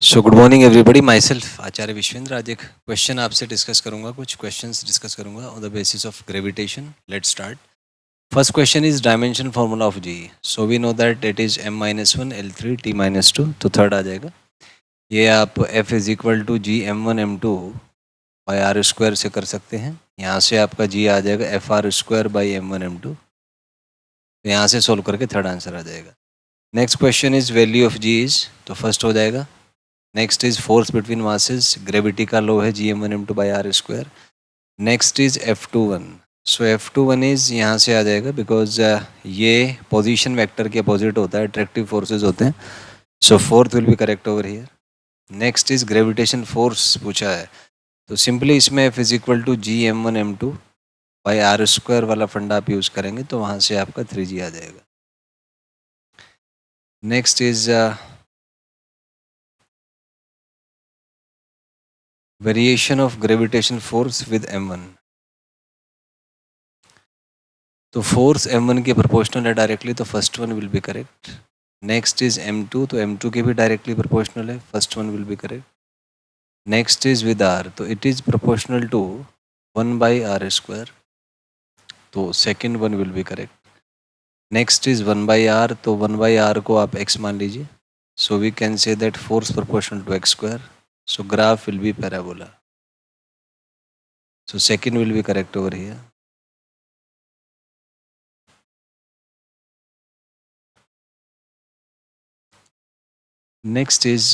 सो good morning everybody, myself Acharya Vishvendra. आज एक question आपसे डिस्कस करूंगा, कुछ क्वेश्चंस डिस्कस करूंगा on the basis of gravitation. Let's start. First question is dimension formula of G. So we know that it is m-1 l3 t-2। तो third आ जाएगा। ये आप f is equal to G m1 m2 by are square से कर सकते हैं। यहाँ से आपका जी आ जाएगा F R square by m1 m2। तो यहाँ से सोल्व करके थर्ड आंसर आ जाएगा। Next question is value of G is, तो फर्स्ट हो जाएगा। Next is force between masses, gravity का लो है Gm1m2 by are square. Next is F21। So F21 is यहाँ से आ जाएगा बिकॉज ये पोजीशन वेक्टर के अपोजिट होता है, अट्रैक्टिव फोर्सेस होते हैं। So fourth will be correct over here. Next is gravitation force पूछा है, तो सिंपली इसमें F is equal to Gm1m2 by are square वाला फंडा आप यूज़ करेंगे, तो वहाँ से आपका 3G आ जाएगा। Next is variation of gravitation force with m1। तो फोर्स m1 के प्रोपोर्शनल है डायरेक्टली, तो first one will be correct. Next is m2, तो m2 के भी डायरेक्टली प्रोपोर्शनल है, first one will be correct. Next is with r, तो it is proportional to 1 by are square, तो second one will be correct. Next is 1 by R, तो 1 by R को आप x मान लीजिए। So we can say that force proportional to x square, so graph will be parabola. So second will be correct over here. Next is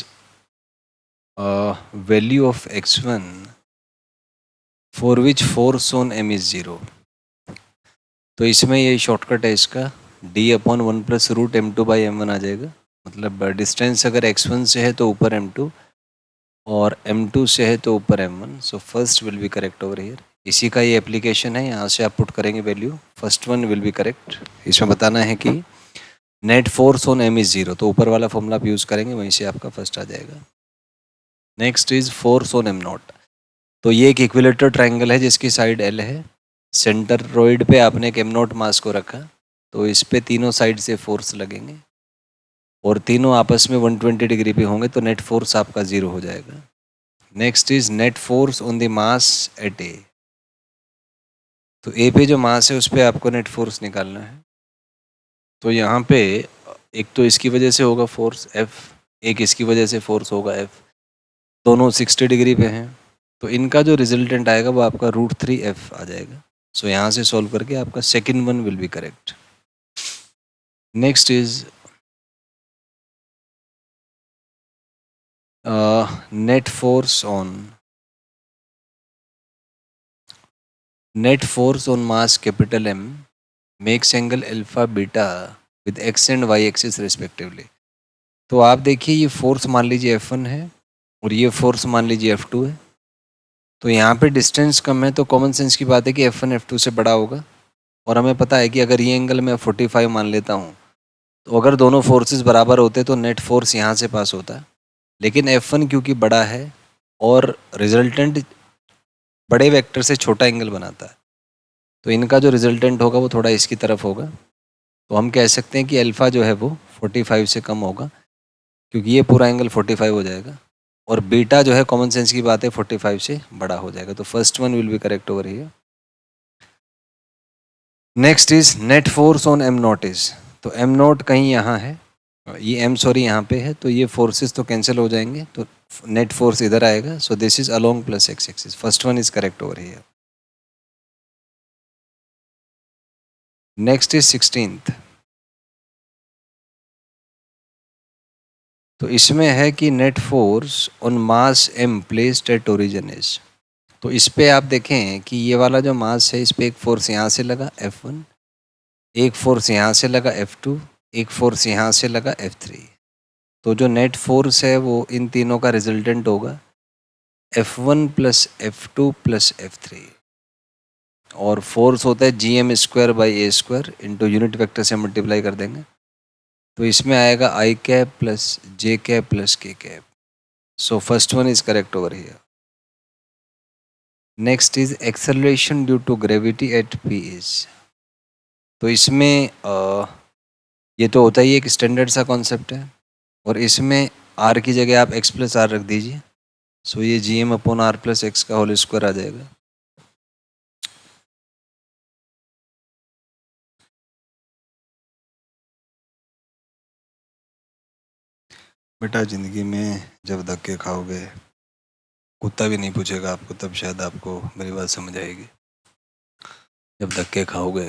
value of x1 for which force on m is 0। तो इसमें ये shortcut है इसका, d/1 plus root m2 by m1 आ जाएगा। मतलब distance अगर x1 से है तो ऊपर m2 और m2 से है तो ऊपर m1। So first will be correct over here. इसी का ये एप्लीकेशन है, यहाँ से आप पुट करेंगे value, first one will be correct. इसमें बताना है कि net force on m is 0, तो ऊपर वाला फॉर्मूला आप यूज़ करेंगे, वहीं से आपका फर्स्ट आ जाएगा। Next is force on m0। तो ये एक इक्विलेटरल ट्रायंगल है जिसकी साइड L है। सेंटरोइड पे आपने एक m0 मास को रखा, तो इस पे तीनों साइड से फोर्स लगेंगे और तीनों आपस में 120 डिग्री पे होंगे, तो नेट फोर्स आपका 0 हो जाएगा। Next is net force on the mass at A। तो A पे जो मास है उस पर आपको नेट फोर्स निकालना है। तो यहाँ पे एक तो इसकी वजह से होगा फोर्स F, एक इसकी वजह से फोर्स होगा F, दोनों 60 डिग्री पे हैं, तो इनका जो रिजल्टेंट आएगा वो आपका √3F आ जाएगा। सो यहाँ से सॉल्व करके आपका second one will be correct. Next is net force on mass capital M makes angle alpha beta with x and y axis respectively. तो आप देखिए, ये फोर्स मान लीजिए F1 है और ये फोर्स मान लीजिए F2 है। तो यहाँ पे डिस्टेंस कम है, तो कॉमन सेंस की बात है कि F1 F2 से बड़ा होगा। और हमें पता है कि अगर ये एंगल मैं 45 मान लेता हूँ, तो अगर दोनों फोर्सेस बराबर होते तो नेट फोर्स यहाँ से पास होता। लेकिन F1 क्योंकि बड़ा है और रिजल्टेंट बड़े वेक्टर से छोटा एंगल बनाता है, तो इनका जो रिजल्टेंट होगा वो थोड़ा इसकी तरफ होगा। तो हम कह सकते हैं कि अल्फ़ा जो है वो 45 से कम होगा, क्योंकि ये पूरा एंगल 45 हो जाएगा। और बीटा जो है, कॉमन सेंस की बात है, 45 से बड़ा हो जाएगा। तो first one will be correct over here. Next is net force on m0 is, तो m0 कहीं यहाँ है, ये m सॉरी यहाँ पे है, तो ये फोर्सेस तो कैंसिल हो जाएंगे, तो नेट फोर्स इधर आएगा। So this is along plus x axis. First one is correct over here. Next is 16th। तो इसमें है कि net force on mass m placed at origin is. तो इस पे आप देखें कि ये वाला जो मास है, इस पे एक फोर्स यहाँ से लगा F1, एक फोर्स यहाँ से लगा F2, एक फोर्स यहाँ से लगा F3। तो जो नेट फोर्स है वो इन तीनों का रिजल्टेंट होगा F1 plus F2 plus F3। और फोर्स होता है Gm² by A² into unit vector से मल्टीप्लाई कर देंगे, तो इसमें आएगा I cap plus J cap plus K cap. So first one is correct over here. Next is acceleration due to gravity at P is. तो इसमें ये तो होता ही एक स्टैंडर्ड सा कॉन्सेप्ट है, और इसमें आर की जगह आप एक्स प्लस आर रख दीजिए, सो ये G M upon r plus x का होल स्क्वायर आ जाएगा। बेटा ज़िंदगी में जब धक्के खाओगे, कुत्ता भी नहीं पूछेगा आपको, तब शायद आपको मेरी बात समझ आएगी। जब धक्के खाओगे